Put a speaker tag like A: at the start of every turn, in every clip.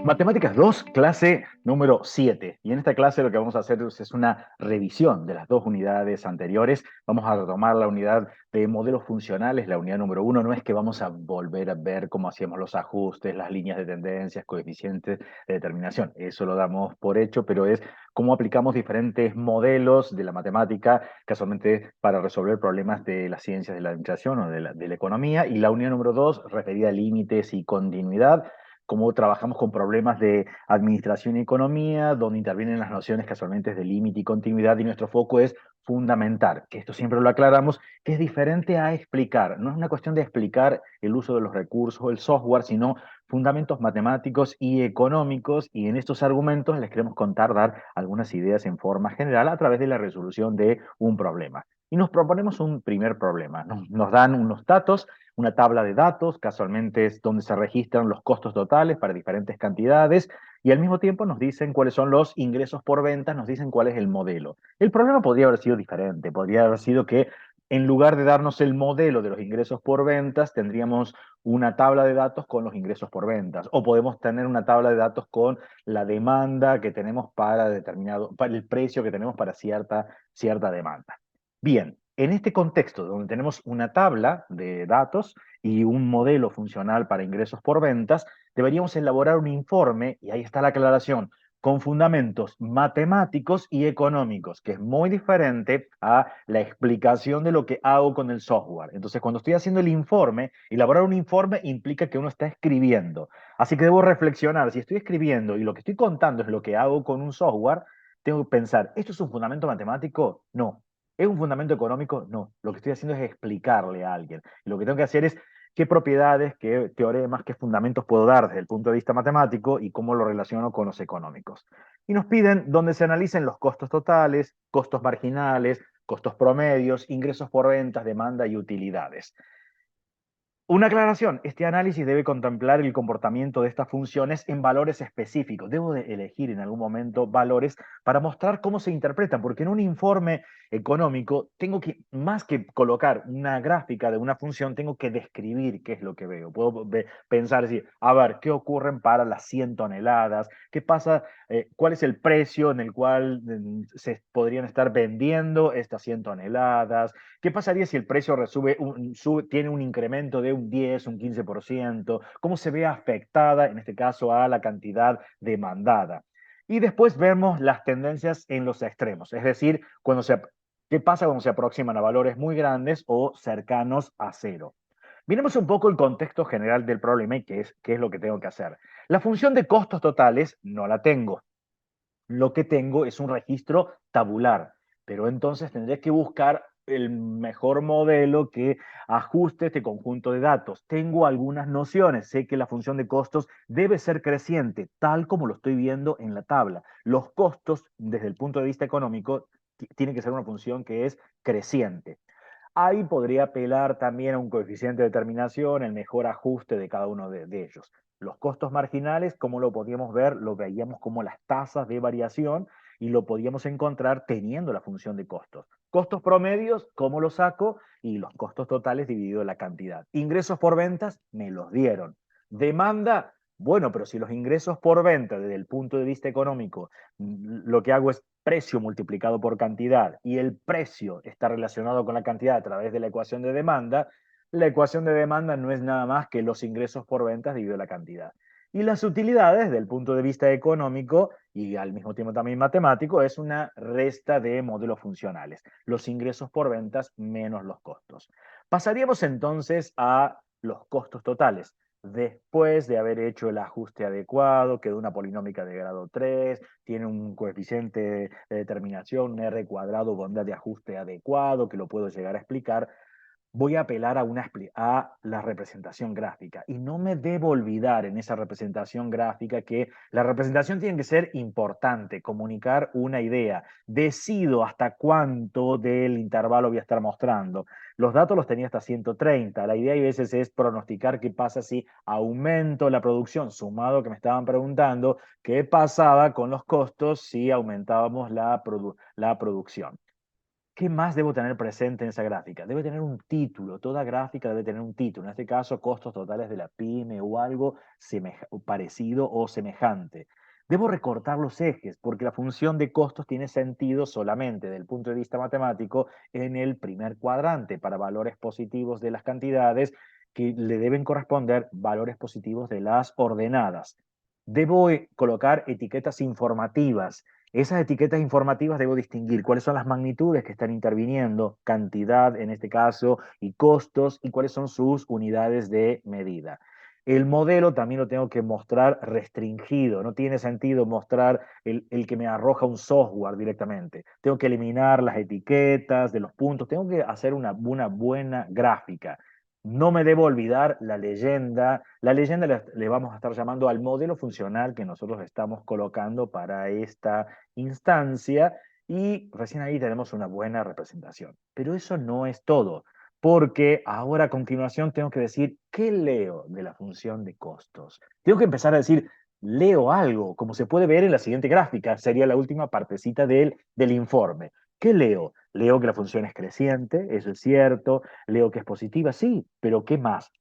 A: Matemáticas 2, clase número 7. Y en esta clase lo que vamos a hacer es una revisión de las dos unidades anteriores. Vamos a retomar la unidad de modelos funcionales, la unidad número 1. No es que vamos a volver a ver cómo hacíamos los ajustes, las líneas de tendencias, coeficientes de determinación. Eso lo damos por hecho, pero es cómo aplicamos diferentes modelos de la matemática, casualmente para resolver problemas de las ciencias de la administración o de la economía. Y la unidad número 2, referida a límites y continuidad, cómo trabajamos con problemas de administración y economía, donde intervienen las nociones casualmente de límite y continuidad, y nuestro foco es fundamentar, que esto siempre lo aclaramos, que es diferente a explicar. No es una cuestión de explicar el uso de los recursos o el software, sino fundamentos matemáticos y económicos, y en estos argumentos les queremos contar, dar algunas ideas en forma general a través de la resolución de un problema. Y nos proponemos un primer problema. Nos dan unos datos, una tabla de datos, casualmente es donde se registran los costos totales para diferentes cantidades, y al mismo tiempo nos dicen cuáles son los ingresos por ventas, nos dicen cuál es el modelo. El problema podría haber sido diferente, podría haber sido que en lugar de darnos el modelo de los ingresos por ventas, tendríamos una tabla de datos con los ingresos por ventas, o podemos tener una tabla de datos con la demanda que tenemos para determinado, para el precio que tenemos para cierta demanda. Bien, en este contexto donde tenemos una tabla de datos y un modelo funcional para ingresos por ventas, deberíamos elaborar un informe, y ahí está la aclaración, con fundamentos matemáticos y económicos, que es muy diferente a la explicación de lo que hago con el software. Entonces, cuando estoy haciendo el informe, elaborar un informe implica que uno está escribiendo. Así que debo reflexionar, si estoy escribiendo y lo que estoy contando es lo que hago con un software, tengo que pensar, ¿esto es un fundamento matemático? No. ¿Es un fundamento económico? No. Lo que estoy haciendo es explicarle a alguien. Y lo que tengo que hacer es qué propiedades, qué teoremas, qué fundamentos puedo dar desde el punto de vista matemático y cómo lo relaciono con los económicos. Y nos piden donde se analicen los costos totales, costos marginales, costos promedios, ingresos por ventas, demanda y utilidades. Una aclaración, este análisis debe contemplar el comportamiento de estas funciones en valores específicos. Debo de elegir en algún momento valores para mostrar cómo se interpretan, porque en un informe económico tengo que, más que colocar una gráfica de una función, tengo que describir qué es lo que veo. Puedo pensar, decir, a ver, ¿qué ocurren para las 100 toneladas? ¿Qué pasa? ¿Cuál es el precio en el cual se podrían estar vendiendo estas 100 toneladas? ¿Qué pasaría si el precio tiene un incremento de un 10, un 15%? ¿Cómo se ve afectada, en este caso, a la cantidad demandada? Y después vemos las tendencias en los extremos, es decir, ¿qué pasa cuando se aproximan a valores muy grandes o cercanos a cero? Miremos un poco el contexto general del problema y qué es lo que tengo que hacer. La función de costos totales no la tengo. Lo que tengo es un registro tabular, pero entonces tendré que buscar el mejor modelo que ajuste este conjunto de datos. Tengo algunas nociones, sé que la función de costos debe ser creciente, tal como lo estoy viendo en la tabla. Los costos, desde el punto de vista económico, tienen que ser una función que es creciente. Ahí podría apelar también a un coeficiente de determinación, el mejor ajuste de cada uno de ellos. Los costos marginales, como lo podíamos ver, lo veíamos como las tasas de variación y lo podíamos encontrar teniendo la función de costos. Costos promedios, ¿cómo los saco? Y los costos totales dividido la cantidad. Ingresos por ventas, me los dieron. Demanda, bueno, pero si los ingresos por venta desde el punto de vista económico, lo que hago es precio multiplicado por cantidad y el precio está relacionado con la cantidad a través de la ecuación de demanda no es nada más que los ingresos por ventas dividido la cantidad. Y las utilidades, desde el punto de vista económico y al mismo tiempo también matemático, es una resta de modelos funcionales. Los ingresos por ventas menos los costos. Pasaríamos entonces a los costos totales. Después de haber hecho el ajuste adecuado, quedó una polinómica de grado 3, tiene un coeficiente de determinación, un R cuadrado, bondad de ajuste adecuado, que lo puedo llegar a explicar. Voy a apelar a la representación gráfica. Y no me debo olvidar en esa representación gráfica que la representación tiene que ser importante, comunicar una idea. Decido hasta cuánto del intervalo voy a estar mostrando. Los datos los tenía hasta 130. La idea a veces es pronosticar qué pasa si aumento la producción, sumado que me estaban preguntando, qué pasaba con los costos si aumentábamos la producción. ¿Qué más debo tener presente en esa gráfica? Debe tener un título, toda gráfica debe tener un título, en este caso costos totales de la pyme o algo parecido o semejante. Debo recortar los ejes porque la función de costos tiene sentido solamente desde el punto de vista matemático en el primer cuadrante para valores positivos de las cantidades que le deben corresponder valores positivos de las ordenadas. Debo colocar etiquetas informativas. Esas etiquetas informativas debo distinguir cuáles son las magnitudes que están interviniendo, cantidad en este caso, y costos, y cuáles son sus unidades de medida. El modelo también lo tengo que mostrar restringido. No tiene sentido mostrar el que me arroja un software directamente. Tengo que eliminar las etiquetas de los puntos. Tengo que hacer una buena gráfica. No me debo olvidar la leyenda. La leyenda le vamos a estar llamando al modelo funcional que nosotros estamos colocando para esta instancia y recién ahí tenemos una buena representación. Pero eso no es todo, porque ahora a continuación tengo que decir qué leo de la función de costos. Tengo que empezar a decir, leo algo, como se puede ver en la siguiente gráfica, sería la última partecita del informe. ¿Qué leo? Leo que la función es creciente, eso es cierto. Leo que es positiva, sí, pero ¿qué más?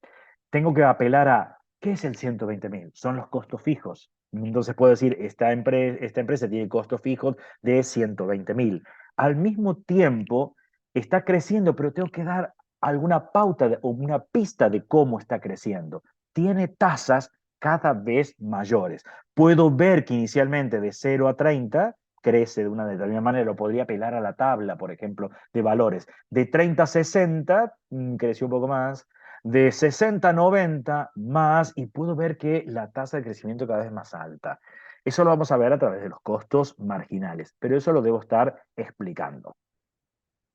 A: Tengo que apelar a, ¿qué es el 120.000? Son los costos fijos. Entonces puedo decir, esta empresa tiene costos fijos de 120.000. Al mismo tiempo, está creciendo, pero tengo que dar alguna pauta o una pista de cómo está creciendo. Tiene tasas cada vez mayores. Puedo ver que inicialmente de 0 a 30 crece de una determinada manera, lo podría apelar a la tabla, por ejemplo, de valores. De 30 a 60 creció un poco más, de 60 a 90 más, y puedo ver que la tasa de crecimiento cada vez es más alta. Eso lo vamos a ver a través de los costos marginales, pero eso lo debo estar explicando.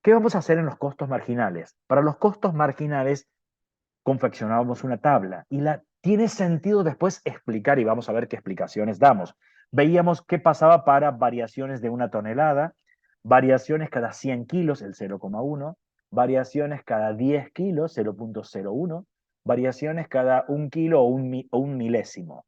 A: ¿Qué vamos a hacer en los costos marginales? Para los costos marginales confeccionábamos una tabla y tiene sentido después explicar y vamos a ver qué explicaciones damos. Veíamos qué pasaba para variaciones de una tonelada, variaciones cada 100 kilos, el 0,1, variaciones cada 10 kilos, 0,01, variaciones cada 1 kilo o un milésimo.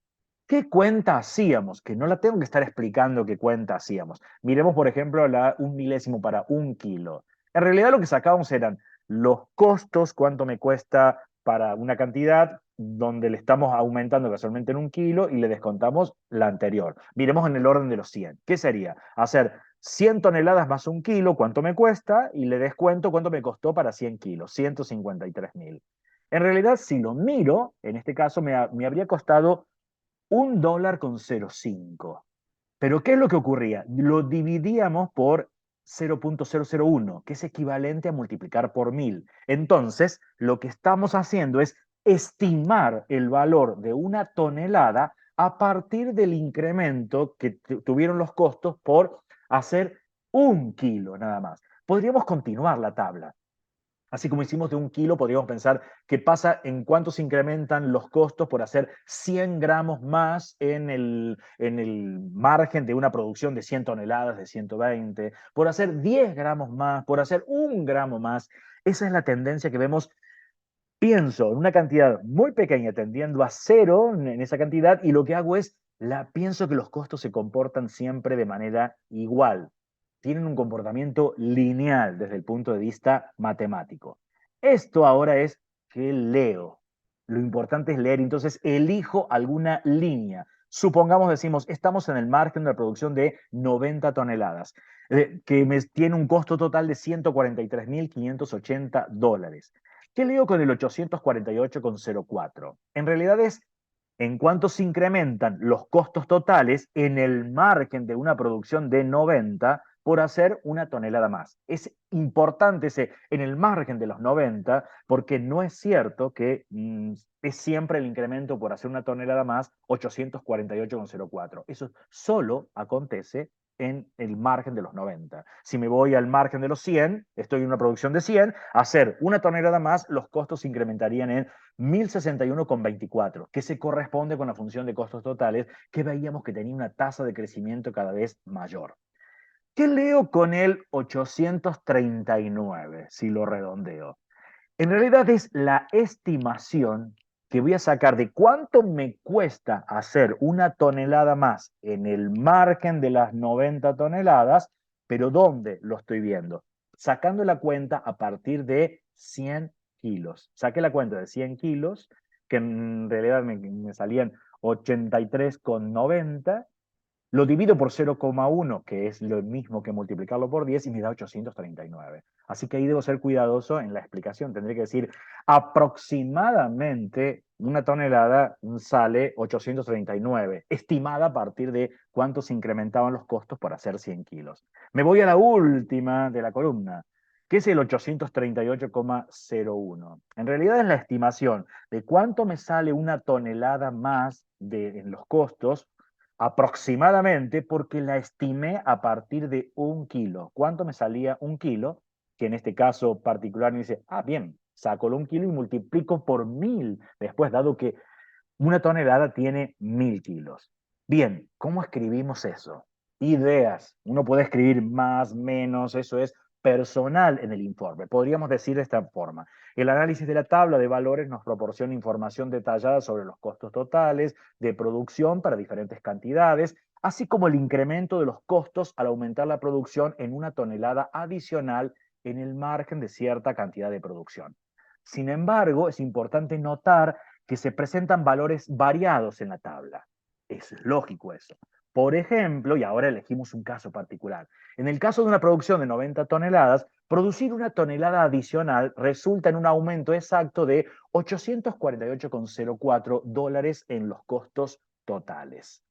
A: ¿Qué cuenta hacíamos? Que no la tengo que estar explicando qué cuenta hacíamos. Miremos, por ejemplo, un milésimo para 1 kilo. En realidad lo que sacábamos eran los costos, cuánto me cuesta para una cantidad donde le estamos aumentando casualmente en 1 kilo y le descontamos la anterior. Miremos en el orden de los 100. ¿Qué sería? Hacer 100 toneladas más 1 kilo, ¿cuánto me cuesta? Y le descuento cuánto me costó para 100 kilos, 153.000. En realidad, si lo miro, en este caso me habría costado $1,05. Pero ¿qué es lo que ocurría? Lo dividíamos por 0,001, que es equivalente a multiplicar por 1000. Entonces, lo que estamos haciendo es estimar el valor de una tonelada a partir del incremento que tuvieron los costos por hacer 1 kilo nada más. Podríamos continuar la tabla. Así como hicimos de 1 kilo, podríamos pensar qué pasa en cuánto se incrementan los costos por hacer 100 gramos más en el margen de una producción de 100 toneladas, de 120, por hacer 10 gramos más, por hacer 1 gramo más. Esa es la tendencia que vemos. Pienso en una cantidad muy pequeña tendiendo a cero en esa cantidad y lo que hago es, pienso que los costos se comportan siempre de manera igual, tienen un comportamiento lineal desde el punto de vista matemático. Esto ahora es que leo. Lo importante es leer, entonces elijo alguna línea. Supongamos, decimos, estamos en el margen de la producción de 90 toneladas, que tiene un costo total de $143.580. ¿Qué leo con el 848,04? En realidad es en cuánto se incrementan los costos totales en el margen de una producción de 90 por hacer una tonelada más. Es importante ese en el margen de los 90 porque no es cierto que es siempre el incremento por hacer una tonelada más 848,04. Eso solo acontece en el margen de los 90. Si me voy al margen de los 100, estoy en una producción de 100, hacer una tonelada más, los costos se incrementarían en 1061,24, que se corresponde con la función de costos totales que veíamos que tenía una tasa de crecimiento cada vez mayor. ¿Qué leo con el 839, si lo redondeo? En realidad es la estimación que voy a sacar de cuánto me cuesta hacer una tonelada más en el margen de las 90 toneladas, pero ¿dónde lo estoy viendo? sacando la cuenta a partir de 100 kilos. Saqué la cuenta de 100 kilos, que en realidad me salían 83,90. Lo divido por 0,1, que es lo mismo que multiplicarlo por 10, y me da 839. Así que ahí debo ser cuidadoso en la explicación. Tendré que decir aproximadamente una tonelada sale 839, estimada a partir de cuánto se incrementaban los costos por hacer 100 kilos. Me voy a la última de la columna, que es el 838,01. En realidad es la estimación de cuánto me sale una tonelada más en los costos aproximadamente, porque la estimé a partir de 1 kilo. ¿Cuánto me salía 1 kilo? Que en este caso particular me dice, bien, saco el 1 kilo y multiplico por 1000 después, dado que una tonelada tiene 1000 kilos. Bien, ¿cómo escribimos eso? Ideas. Uno puede escribir más, menos, eso es personal en el informe. Podríamos decir de esta forma. El análisis de la tabla de valores nos proporciona información detallada sobre los costos totales de producción para diferentes cantidades, así como el incremento de los costos al aumentar la producción en una tonelada adicional en el margen de cierta cantidad de producción. Sin embargo, es importante notar que se presentan valores variados en la tabla. Es lógico eso. Por ejemplo, y ahora elegimos un caso particular. En el caso de una producción de 90 toneladas, producir una tonelada adicional resulta en un aumento exacto de $848,04 en los costos totales.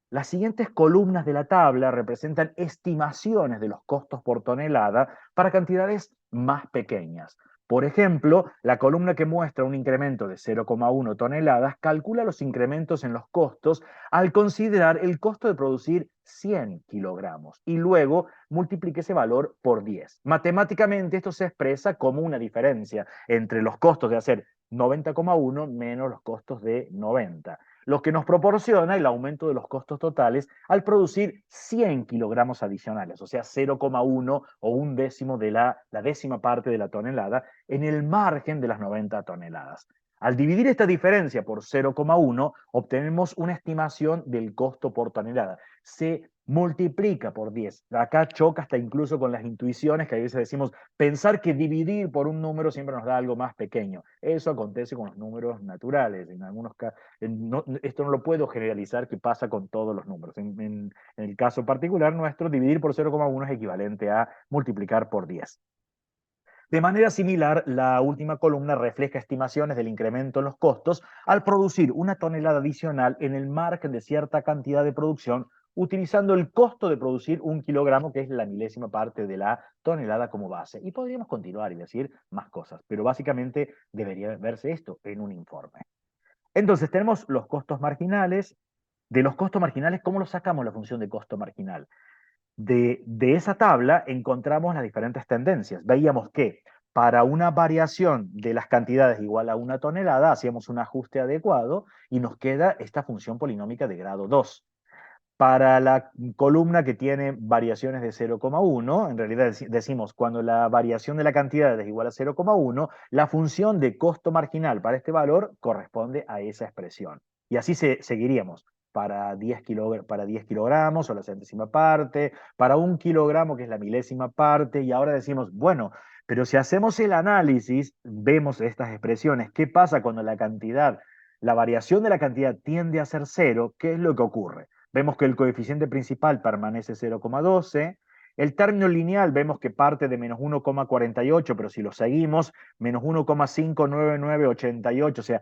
A: Las siguientes columnas de la tabla representan estimaciones de los costos por tonelada para cantidades más pequeñas. Por ejemplo, la columna que muestra un incremento de 0,1 toneladas calcula los incrementos en los costos al considerar el costo de producir 100 kilogramos y luego multiplique ese valor por 10. Matemáticamente esto se expresa como una diferencia entre los costos de hacer 90,1 menos los costos de 90, lo que nos proporciona el aumento de los costos totales al producir 100 kilogramos adicionales, o sea, 0,1 o un décimo de la décima parte de la tonelada en el margen de las 90 toneladas. Al dividir esta diferencia por 0,1, obtenemos una estimación del costo por tonelada. Se multiplica por 10. Acá choca hasta incluso con las intuiciones que a veces decimos, pensar que dividir por un número siempre nos da algo más pequeño. Eso acontece con los números naturales. En algunos casos, esto no lo puedo generalizar que pasa con todos los números. En el caso particular nuestro, dividir por 0,1 es equivalente a multiplicar por 10. De manera similar, la última columna refleja estimaciones del incremento en los costos al producir una tonelada adicional en el margen de cierta cantidad de producción, utilizando el costo de producir 1 kilogramo, que es la milésima parte de la tonelada como base. Y podríamos continuar y decir más cosas, pero básicamente debería verse esto en un informe. Entonces tenemos los costos marginales. De los costos marginales, ¿cómo lo sacamos la función de costo marginal? De esa tabla encontramos las diferentes tendencias. Veíamos que para una variación de las cantidades igual a una tonelada, hacíamos un ajuste adecuado y nos queda esta función polinómica de grado 2. Para la columna que tiene variaciones de 0,1, en realidad decimos cuando la variación de la cantidad es igual a 0,1, la función de costo marginal para este valor corresponde a esa expresión. Y así seguiríamos para 10 kilogramos o la centésima parte, para 1 kilogramo que es la milésima parte, y ahora decimos, bueno, pero si hacemos el análisis, vemos estas expresiones. ¿Qué pasa cuando la variación de la cantidad tiende a ser cero? ¿Qué es lo que ocurre? Vemos que el coeficiente principal permanece 0,12. El término lineal vemos que parte de menos 1,48, pero si lo seguimos, menos 1,59988. O sea,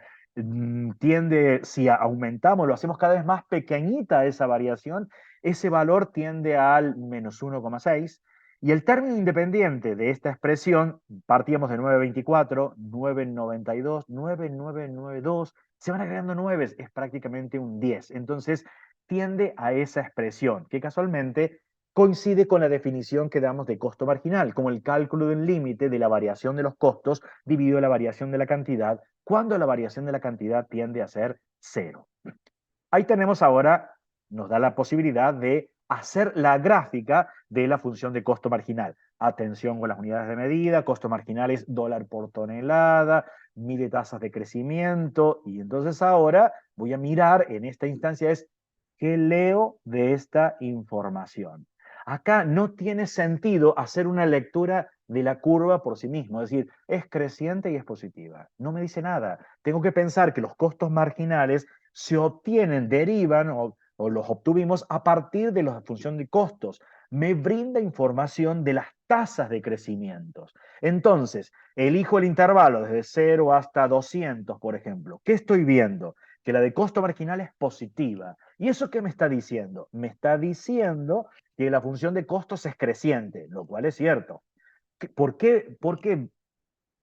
A: si aumentamos, lo hacemos cada vez más pequeñita esa variación, ese valor tiende al menos 1,6. Y el término independiente de esta expresión, partíamos de 9,24, 9,92, 9,992, se van agregando 9, es prácticamente un 10. Entonces, tiende a esa expresión, que casualmente coincide con la definición que damos de costo marginal, como el cálculo del límite de la variación de los costos dividido la variación de la cantidad, cuando la variación de la cantidad tiende a ser cero. Ahí tenemos ahora, nos da la posibilidad de hacer la gráfica de la función de costo marginal. Atención con las unidades de medida, costo marginal es dólar por tonelada, mide tasas de crecimiento, y entonces ahora voy a mirar en esta instancia es ¿qué leo de esta información? Acá no tiene sentido hacer una lectura de la curva por sí mismo, es decir, es creciente y es positiva. No me dice nada. Tengo que pensar que los costos marginales se obtienen, derivan o los obtuvimos a partir de la función de costos. Me brinda información de las tasas de crecimiento. Entonces, elijo el intervalo desde 0 hasta 200, por ejemplo. ¿Qué estoy viendo? Que la de costo marginal es positiva. ¿Y eso qué me está diciendo? Me está diciendo que la función de costos es creciente, lo cual es cierto. ¿Por qué? Porque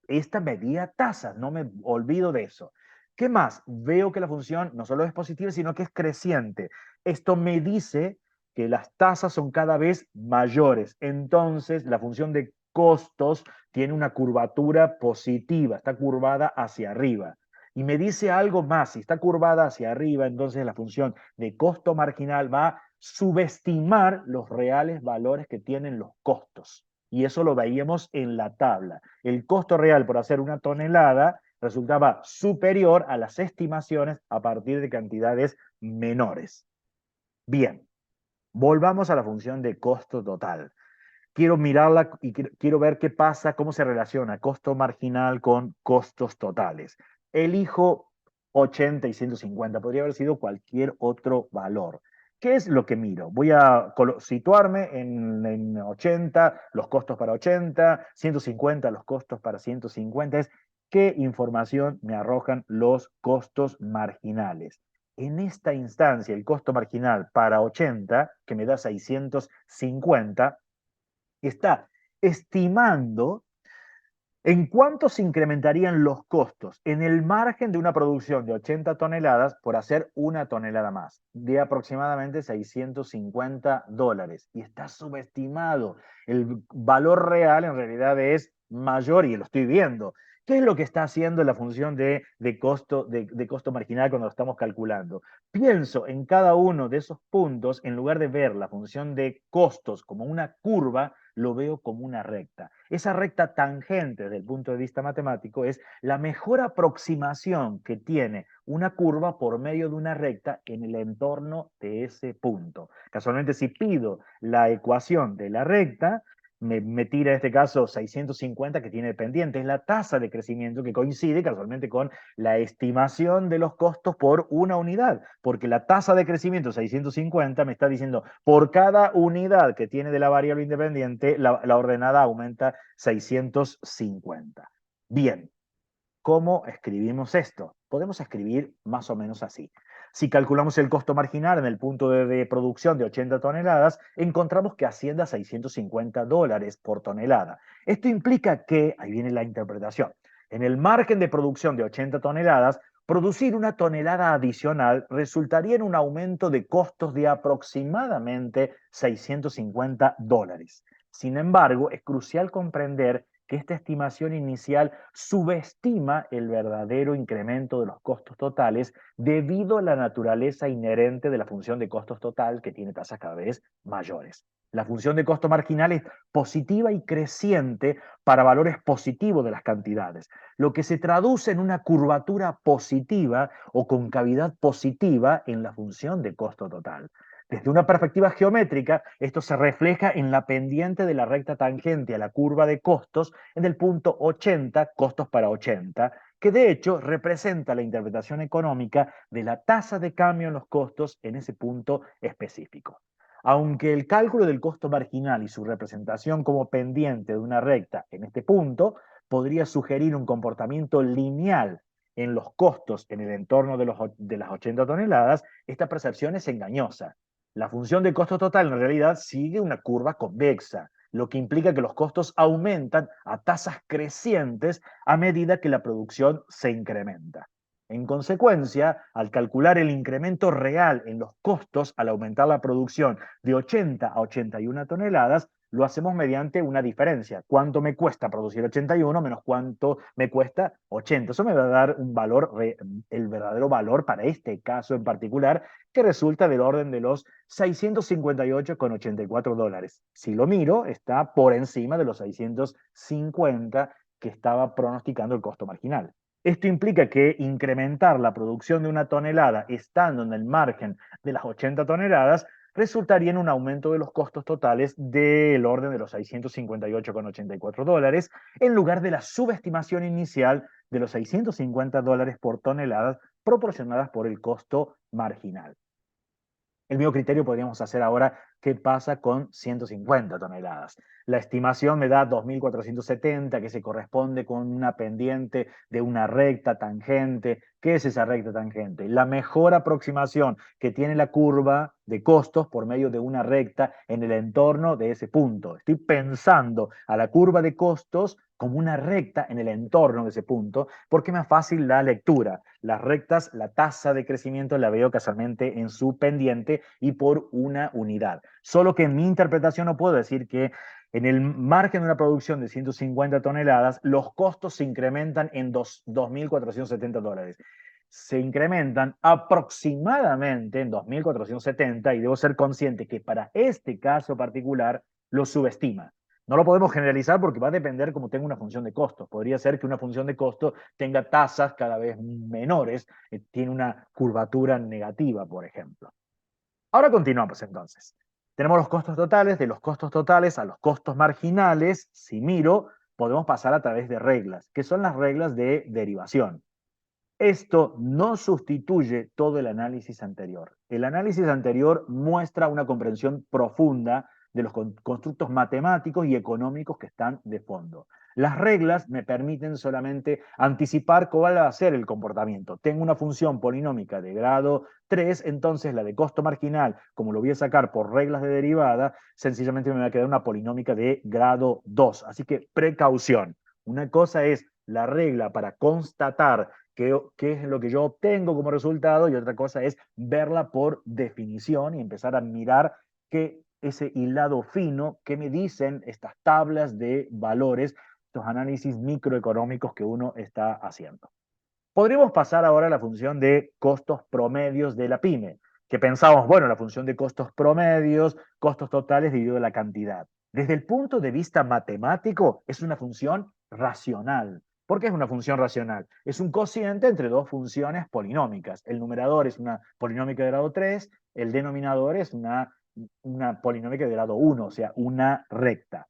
A: esta medida tasas, no me olvido de eso. ¿Qué más? Veo que la función no solo es positiva, sino que es creciente. Esto me dice que las tasas son cada vez mayores. Entonces, la función de costos tiene una curvatura positiva, está curvada hacia arriba. Y me dice algo más, si está curvada hacia arriba, entonces la función de costo marginal va a subestimar los reales valores que tienen los costos. Y eso lo veíamos en la tabla. El costo real por hacer una tonelada resultaba superior a las estimaciones a partir de cantidades menores. Bien, volvamos a la función de costo total. Quiero mirarla y quiero ver qué pasa, cómo se relaciona costo marginal con costos totales. Elijo 80 y 150, podría haber sido cualquier otro valor. ¿Qué es lo que miro? Voy a situarme en 80, los costos para 80, 150, los costos para 150. Es qué información me arrojan los costos marginales. En esta instancia, el costo marginal para 80, que me da 650, está estimando en cuánto se incrementarían los costos en el margen de una producción de 80 toneladas por hacer una tonelada más, de aproximadamente $650. Y está subestimado. El valor real en realidad es mayor y lo estoy viendo. ¿Qué es lo que está haciendo la función de costo marginal cuando lo estamos calculando? Pienso en cada uno de esos puntos, en lugar de ver la función de costos como una curva, lo veo como una recta. Esa recta tangente desde el punto de vista matemático es la mejor aproximación que tiene una curva por medio de una recta en el entorno de ese punto. Casualmente, si pido la ecuación de la recta, me tira en este caso 650 que tiene pendiente. Es la tasa de crecimiento que coincide casualmente con la estimación de los costos por una unidad, porque la tasa de crecimiento 650 me está diciendo por cada unidad que tiene de la variable independiente, la ordenada aumenta 650. Bien, ¿cómo escribimos esto? Podemos escribir más o menos así. Si calculamos el costo marginal en el punto de producción de 80 toneladas, encontramos que asciende a $650 por tonelada. Esto implica que, ahí viene la interpretación, en el margen de producción de 80 toneladas, producir una tonelada adicional resultaría en un aumento de costos de aproximadamente $650. Sin embargo, es crucial comprender que esta estimación inicial subestima el verdadero incremento de los costos totales debido a la naturaleza inherente de la función de costos total que tiene tasas cada vez mayores. La función de costo marginal es positiva y creciente para valores positivos de las cantidades, lo que se traduce en una curvatura positiva o concavidad positiva en la función de costo total. Desde una perspectiva geométrica, esto se refleja en la pendiente de la recta tangente a la curva de costos en el punto 80, costos para 80, que de hecho representa la interpretación económica de la tasa de cambio en los costos en ese punto específico. Aunque el cálculo del costo marginal y su representación como pendiente de una recta en este punto podría sugerir un comportamiento lineal en los costos en el entorno de las 80 toneladas, esta percepción es engañosa. La función de costo total en realidad sigue una curva convexa, lo que implica que los costos aumentan a tasas crecientes a medida que la producción se incrementa. En consecuencia, al calcular el incremento real en los costos al aumentar la producción de 80 a 81 toneladas, lo hacemos mediante una diferencia. ¿Cuánto me cuesta producir 81 menos cuánto me cuesta 80? Eso me va a dar un valor, el verdadero valor para este caso en particular, que resulta del orden de los $658,84. Si lo miro, está por encima de los 650 que estaba pronosticando el costo marginal. Esto implica que incrementar la producción de una tonelada estando en el margen de las 80 toneladas resultaría en un aumento de los costos totales del orden de los 658,84 dólares, en lugar de la subestimación inicial de los 650 dólares por tonelada proporcionadas por el costo marginal. El mismo criterio podríamos hacer ahora qué pasa con 150 toneladas. La estimación me da 2.470, que se corresponde con una pendiente de una recta tangente. ¿Qué es esa recta tangente? La mejor aproximación que tiene la curva de costos por medio de una recta en el entorno de ese punto. Estoy pensando a la curva de costos como una recta en el entorno de ese punto, porque es más fácil la lectura. Las rectas, la tasa de crecimiento la veo casualmente en su pendiente y por una unidad. Solo que en mi interpretación no puedo decir que en el margen de una producción de 150 toneladas, los costos se incrementan en 2.470 dólares. Se incrementan aproximadamente en 2.470 y debo ser consciente que para este caso particular lo subestima. No lo podemos generalizar porque va a depender como tenga una función de costos. Podría ser que una función de costo tenga tasas cada vez menores, tiene una curvatura negativa, por ejemplo. Ahora continuamos entonces. Tenemos los costos totales, de los costos totales a los costos marginales, si miro, podemos pasar a través de reglas, que son las reglas de derivación. Esto no sustituye todo el análisis anterior. El análisis anterior muestra una comprensión profunda de los constructos matemáticos y económicos que están de fondo. Las reglas me permiten solamente anticipar cuál va a ser el comportamiento. Tengo una función polinómica de grado 3, entonces la de costo marginal, como lo voy a sacar por reglas de derivada, sencillamente me va a quedar una polinómica de grado 2. Así que precaución. Una cosa es la regla para constatar qué es lo que yo obtengo como resultado y otra cosa es verla por definición y empezar a mirar qué ese hilado fino, qué me dicen estas tablas de valores, estos análisis microeconómicos que uno está haciendo. Podríamos pasar ahora a la función de costos promedios de la pyme, que pensamos, bueno, la función de costos promedios, costos totales dividido la cantidad. Desde el punto de vista matemático, es una función racional. ¿Por qué es una función racional? Es un cociente entre dos funciones polinómicas. El numerador es una polinómica de grado 3, el denominador es una polinómica de grado 1, o sea, una recta.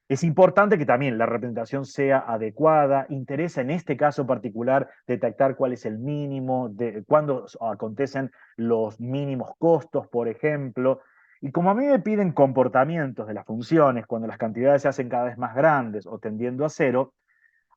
A: Es importante que también la representación sea adecuada. Interesa en este caso particular detectar cuál es el mínimo, cuándo acontecen los mínimos costos, por ejemplo. Y como a mí me piden comportamientos de las funciones cuando las cantidades se hacen cada vez más grandes o tendiendo a cero,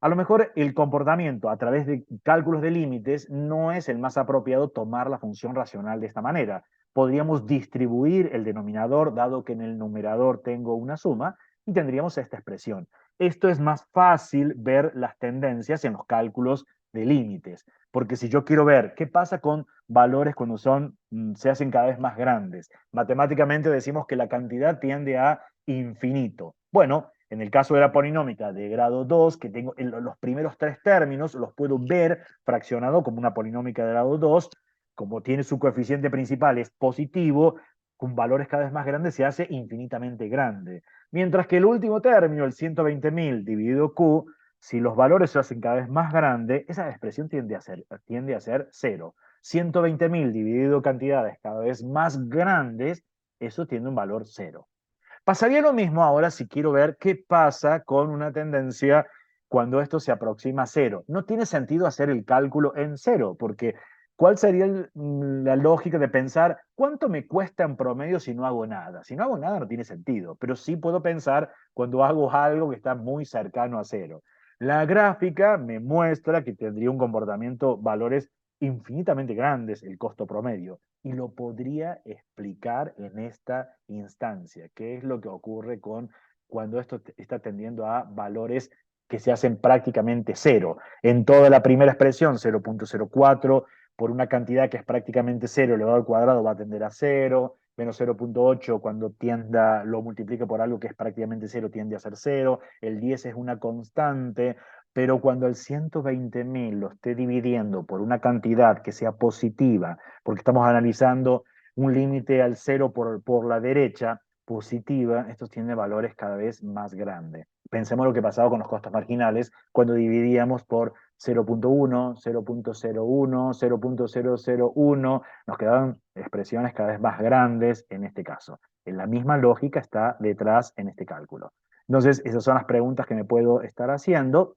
A: a lo mejor el comportamiento a través de cálculos de límites no es el más apropiado tomar la función racional de esta manera. Podríamos distribuir el denominador, dado que en el numerador tengo una suma, y tendríamos esta expresión. Esto es más fácil ver las tendencias en los cálculos de límites, porque si yo quiero ver qué pasa con valores cuando se hacen cada vez más grandes, matemáticamente decimos que la cantidad tiende a infinito. Bueno, en el caso de la polinómica de grado 2, que tengo los primeros tres términos, los puedo ver fraccionado como una polinómica de grado 2, como tiene su coeficiente principal es positivo, con valores cada vez más grandes se hace infinitamente grande. Mientras que el último término, el 120.000 dividido Q, si los valores se hacen cada vez más grandes, esa expresión tiende a ser 0. 120.000 dividido cantidades cada vez más grandes, eso tiene un valor 0. Pasaría lo mismo ahora si quiero ver qué pasa con una tendencia cuando esto se aproxima a cero. No tiene sentido hacer el cálculo en cero, porque ¿cuál sería la lógica de pensar cuánto me cuesta en promedio si no hago nada? Si no hago nada no tiene sentido, pero sí puedo pensar cuando hago algo que está muy cercano a cero. La gráfica me muestra que tendría un comportamiento, valores infinitamente grandes, el costo promedio y lo podría explicar en esta instancia. ¿Qué es lo que ocurre cuando esto está tendiendo a valores que se hacen prácticamente cero? En toda la primera expresión, 0.04 por una cantidad que es prácticamente cero elevado al cuadrado va a tender a cero, menos 0.8 cuando lo multiplica por algo que es prácticamente cero tiende a ser cero, el 10 es una constante, pero cuando el 120.000 lo esté dividiendo por una cantidad que sea positiva, porque estamos analizando un límite al cero por la derecha positiva, estos tienen valores cada vez más grandes. Pensemos lo que pasaba con los costos marginales cuando dividíamos por 0.1, 0.01, 0.001, nos quedaron expresiones cada vez más grandes en este caso. En la misma lógica está detrás en este cálculo. Entonces, esas son las preguntas que me puedo estar haciendo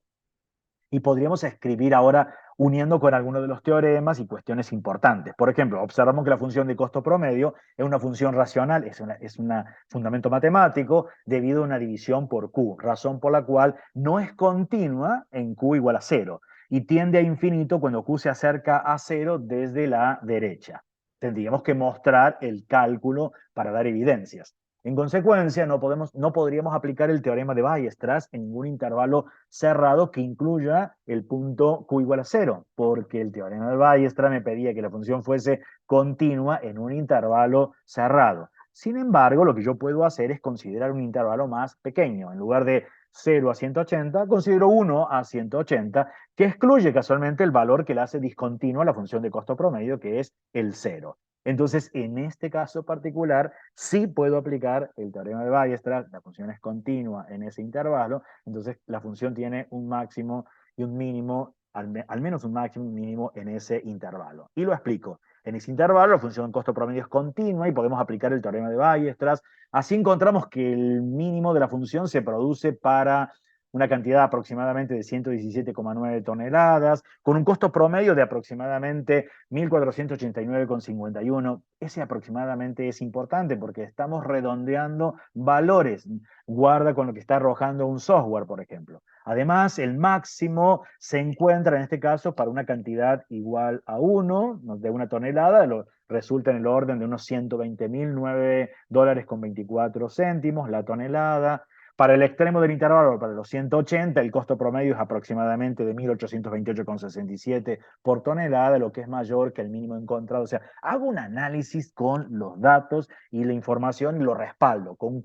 A: y podríamos escribir ahora uniendo con algunos de los teoremas y cuestiones importantes. Por ejemplo, observamos que la función de costo promedio es una función racional, es un fundamento matemático debido a una división por Q, razón por la cual no es continua en Q igual a 0 y tiende a infinito cuando Q se acerca a 0 desde la derecha. Tendríamos que mostrar el cálculo para dar evidencias. En consecuencia, no podríamos aplicar el teorema de Weierstrass en ningún intervalo cerrado que incluya el punto Q igual a 0, porque el teorema de Weierstrass me pedía que la función fuese continua en un intervalo cerrado. Sin embargo, lo que yo puedo hacer es considerar un intervalo más pequeño. En lugar de 0 a 180, considero 1 a 180, que excluye casualmente el valor que le hace discontinua la función de costo promedio, que es el 0. Entonces, en este caso particular, sí puedo aplicar el teorema de Weierstrass, la función es continua en ese intervalo, entonces la función tiene un máximo y un mínimo, al menos un máximo y un mínimo en ese intervalo. Y lo explico. En ese intervalo la función costo promedio es continua y podemos aplicar el teorema de Weierstrass. Así encontramos que el mínimo de la función se produce para una cantidad aproximadamente de 117,9 toneladas, con un costo promedio de aproximadamente 1.489,51. Ese aproximadamente es importante porque estamos redondeando valores. Guarda con lo que está arrojando un software, por ejemplo. Además, el máximo se encuentra en este caso para una cantidad igual a 1, de una tonelada, resulta en el orden de unos $120.009,24 la tonelada. Para el extremo del intervalo, para los 180, el costo promedio es aproximadamente de 1.828,67 por tonelada, lo que es mayor que el mínimo encontrado. O sea, hago un análisis con los datos y la información y lo respaldo con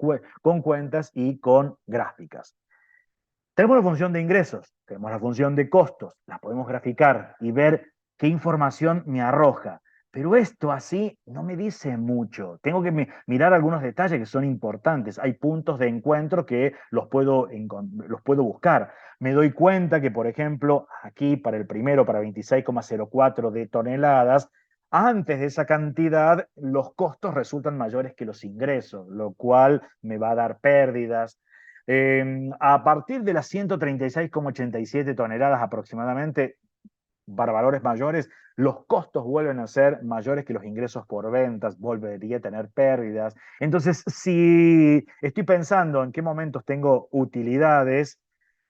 A: cuentas y con gráficas. Tenemos la función de ingresos, tenemos la función de costos, la podemos graficar y ver qué información me arroja. Pero esto así no me dice mucho. Tengo que mirar algunos detalles que son importantes. Hay puntos de encuentro que los puedo buscar. Me doy cuenta que, por ejemplo, aquí para el primero, para 26,04 de toneladas, antes de esa cantidad, los costos resultan mayores que los ingresos, lo cual me va a dar pérdidas. A partir de las 136,87 toneladas aproximadamente, para valores mayores, los costos vuelven a ser mayores que los ingresos por ventas, volvería a tener pérdidas. Entonces, si estoy pensando en qué momentos tengo utilidades,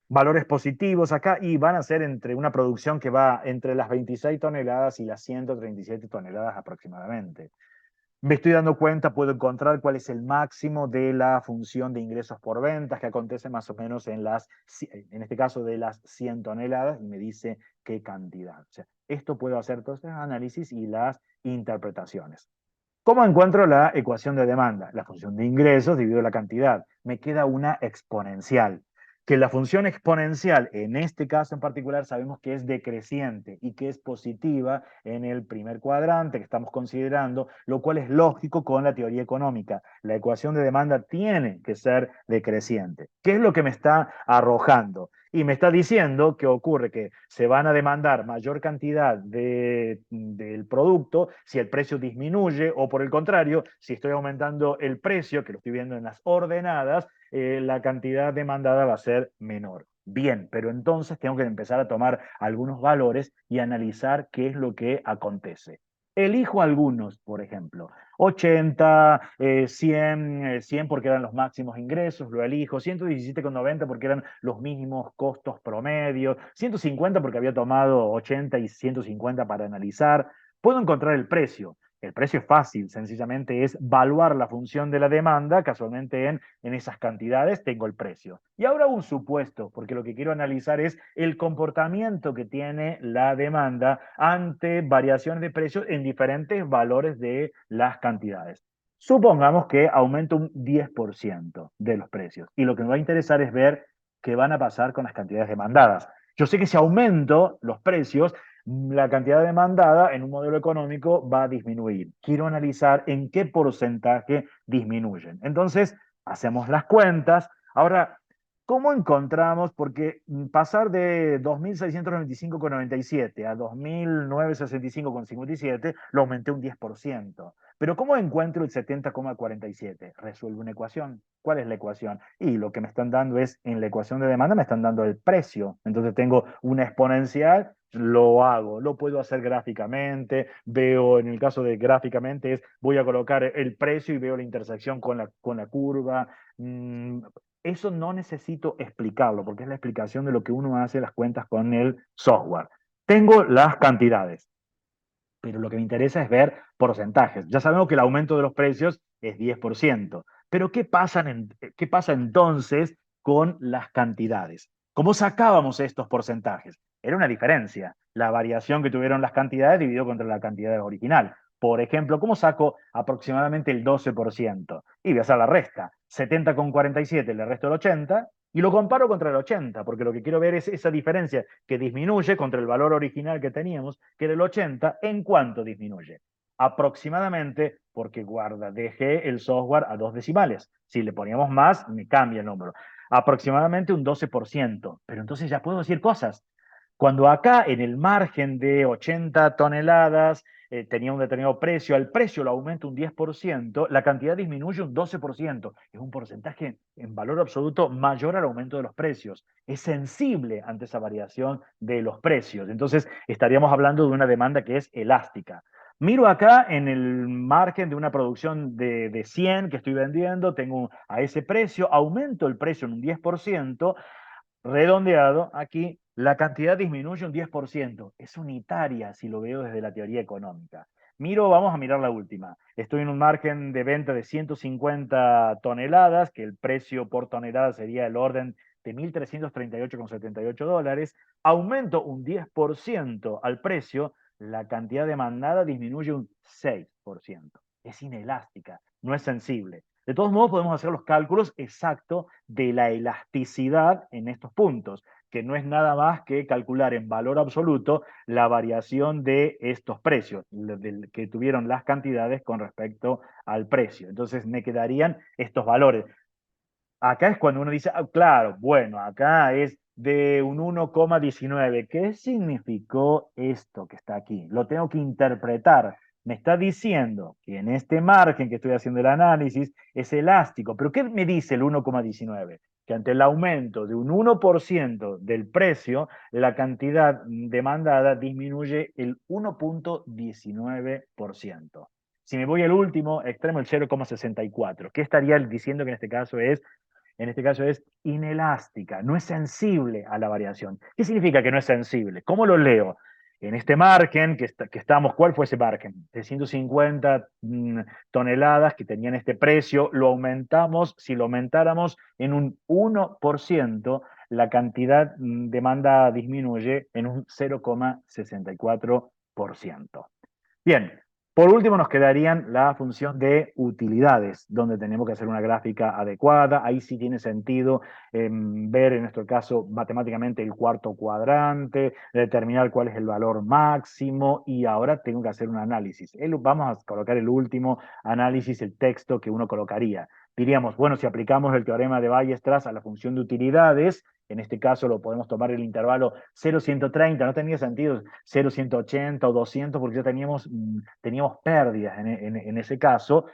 A: valores positivos acá, y van a ser entre una producción que va entre las 26 toneladas y las 137 toneladas aproximadamente. Me estoy dando cuenta, puedo encontrar cuál es el máximo de la función de ingresos por ventas que acontece más o menos en este caso de las 100 toneladas y me dice qué cantidad. O sea, esto puedo hacer todos los análisis y las interpretaciones. ¿Cómo encuentro la ecuación de demanda? La función de ingresos dividido la cantidad. Me queda una exponencial. Que la función exponencial, en este caso en particular, sabemos que es decreciente y que es positiva en el primer cuadrante que estamos considerando, lo cual es lógico con la teoría económica. La ecuación de demanda tiene que ser decreciente. ¿Qué es lo que me está arrojando? Y me está diciendo que ocurre que se van a demandar mayor cantidad del producto si el precio disminuye o por el contrario, si estoy aumentando el precio, que lo estoy viendo en las ordenadas, la cantidad demandada va a ser menor. Bien, pero entonces tengo que empezar a tomar algunos valores y analizar qué es lo que acontece. Elijo algunos, por ejemplo, 80, 100, 100 porque eran los máximos ingresos, lo elijo, 117,90 porque eran los mínimos costos promedios, 150 porque había tomado 80 y 150 para analizar. Puedo encontrar el precio. El precio es fácil, sencillamente es evaluar la función de la demanda, casualmente en esas cantidades tengo el precio. Y ahora un supuesto, porque lo que quiero analizar es el comportamiento que tiene la demanda ante variaciones de precios en diferentes valores de las cantidades. Supongamos que aumenta un 10% de los precios y lo que me va a interesar es ver qué van a pasar con las cantidades demandadas. Yo sé que si aumento los precios, la cantidad demandada en un modelo económico va a disminuir. Quiero analizar en qué porcentaje disminuyen. Entonces, hacemos las cuentas. Ahora, ¿Cómo encontramos? Porque pasar de 2.695,97 a 2.965,57 lo aumenté un 10%. Pero ¿cómo encuentro el 70,47? Resuelvo una ecuación. ¿Cuál es la ecuación? Y lo que me están dando es, en la ecuación de demanda me están dando el precio. Entonces tengo una exponencial, lo hago, lo puedo hacer gráficamente, veo, en el caso de gráficamente, voy a colocar el precio y veo la intersección con la curva. Eso no necesito explicarlo, porque es la explicación de lo que uno hace las cuentas con el software. Tengo las cantidades, pero lo que me interesa es ver porcentajes. Ya sabemos que el aumento de los precios es 10%, pero ¿qué pasa entonces con las cantidades? ¿Cómo sacábamos estos porcentajes? Era una diferencia, la variación que tuvieron las cantidades dividido contra la cantidad original. Por ejemplo, ¿cómo saco aproximadamente el 12%? Y voy a hacer la resta. 70,47 le resto el 80 y lo comparo contra el 80, porque lo que quiero ver es esa diferencia que disminuye contra el valor original que teníamos, que era el 80, ¿en cuánto disminuye? Aproximadamente, porque guarda, dejé el software a 2 decimales. Si le poníamos más, me cambia el número. Aproximadamente un 12%. Pero entonces ya puedo decir cosas. Cuando acá en el margen de 80 toneladas tenía un determinado precio, al precio lo aumento un 10%, la cantidad disminuye un 12%. Es un porcentaje en valor absoluto mayor al aumento de los precios. Es sensible ante esa variación de los precios. Entonces, estaríamos hablando de una demanda que es elástica. Miro acá en el margen de una producción de 100 que estoy vendiendo, tengo a ese precio, aumento el precio en un 10%, redondeado, aquí la cantidad disminuye un 10%. Es unitaria si lo veo desde la teoría económica. Vamos a mirar la última. Estoy en un margen de venta de 150 toneladas, que el precio por tonelada sería el orden de 1.338,78 dólares. Aumento un 10% al precio, la cantidad demandada disminuye un 6%. Es inelástica, no es sensible. De todos modos, podemos hacer los cálculos exactos de la elasticidad en estos puntos, que no es nada más que calcular en valor absoluto la variación de estos precios, que tuvieron las cantidades con respecto al precio. Entonces me quedarían estos valores. Acá es cuando uno dice, claro, bueno, acá es de un 1,19. ¿Qué significó esto que está aquí? Lo tengo que interpretar. Me está diciendo que en este margen que estoy haciendo el análisis es elástico. ¿Pero qué me dice el 1,19? Que ante el aumento de un 1% del precio, la cantidad demandada disminuye el 1,19%. Si me voy al último extremo, el 0,64, ¿qué estaría diciendo que en este caso es inelástica, no es sensible a la variación? ¿Qué significa que no es sensible? ¿Cómo lo leo? En este margen que estamos, ¿cuál fue ese margen? De 150 toneladas que tenían este precio, lo aumentamos, si lo aumentáramos en un 1%, la cantidad demanda disminuye en un 0,64%. Bien, por último nos quedarían la función de utilidades, donde tenemos que hacer una gráfica adecuada. Ahí sí tiene sentido ver, en nuestro caso, matemáticamente el cuarto cuadrante, determinar cuál es el valor máximo y ahora tengo que hacer un análisis. Vamos a colocar el último análisis, el texto que uno colocaría. Diríamos, bueno, si aplicamos el teorema de Weierstrass a la función de utilidades, en este caso lo podemos tomar el intervalo 0,130, no tenía sentido 0,180 o 200 porque ya teníamos pérdidas en ese caso.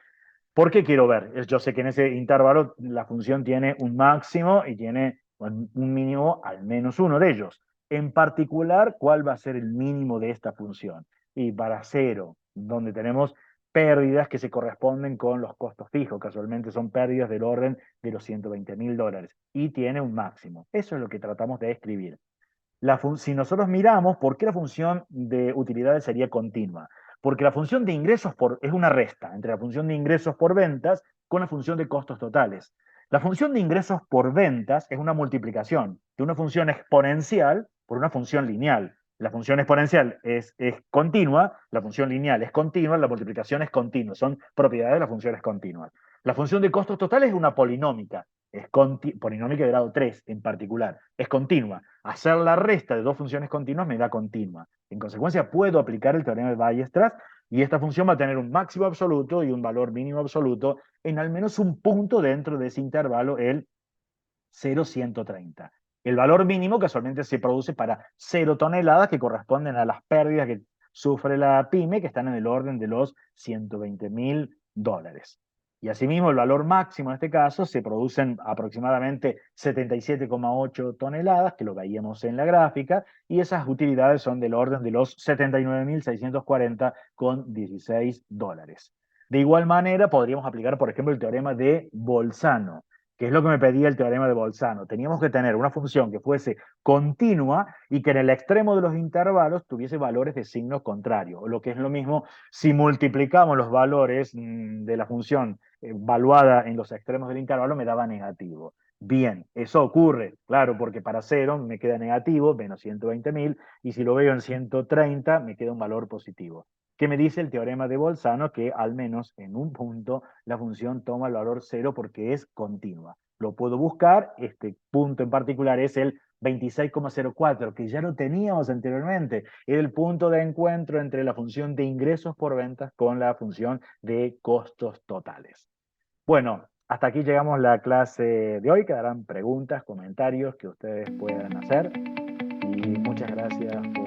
A: ¿Por qué quiero ver? Yo sé que en ese intervalo la función tiene un máximo y tiene un mínimo al menos uno de ellos. En particular, ¿cuál va a ser el mínimo de esta función? Y para cero, donde tenemos pérdidas que se corresponden con los costos fijos, casualmente son pérdidas del orden de los 120.000 dólares, y tiene un máximo. Eso es lo que tratamos de escribir. Si nosotros miramos, ¿por qué la función de utilidades sería continua? Porque la función de ingresos es una resta entre la función de ingresos por ventas con la función de costos totales. La función de ingresos por ventas es una multiplicación de una función exponencial por una función lineal. La función exponencial es continua, la función lineal es continua, la multiplicación es continua. Son propiedades de las funciones continuas. La función de costos totales es una polinómica, polinómica de grado 3 en particular, es continua. Hacer la resta de dos funciones continuas me da continua. En consecuencia, puedo aplicar el teorema de Weierstrass y esta función va a tener un máximo absoluto y un valor mínimo absoluto en al menos un punto dentro de ese intervalo, el 0,130. El valor mínimo casualmente se produce para 0 toneladas que corresponden a las pérdidas que sufre la pyme, que están en el orden de los $120,000. Y asimismo, el valor máximo en este caso se producen aproximadamente 77,8 toneladas, que lo veíamos en la gráfica, y esas utilidades son del orden de los 79.640,16 dólares. De igual manera, podríamos aplicar, por ejemplo, el teorema de Bolzano. ¿Qué es lo que me pedía el teorema de Bolzano? Teníamos que tener una función que fuese continua y que en el extremo de los intervalos tuviese valores de signo contrario, o lo que es lo mismo, si multiplicamos los valores de la función evaluada en los extremos del intervalo, me daba negativo. Bien, eso ocurre, claro, porque para 0 me queda negativo, menos 120.000, y si lo veo en 130, me queda un valor positivo. ¿Qué me dice el teorema de Bolzano? Que al menos en un punto la función toma el valor 0 porque es continua. Lo puedo buscar, este punto en particular es el 26,04, que ya lo teníamos anteriormente. Era el punto de encuentro entre la función de ingresos por ventas con la función de costos totales. Bueno, hasta aquí llegamos la clase de hoy. Quedarán preguntas, comentarios que ustedes puedan hacer. Y muchas gracias por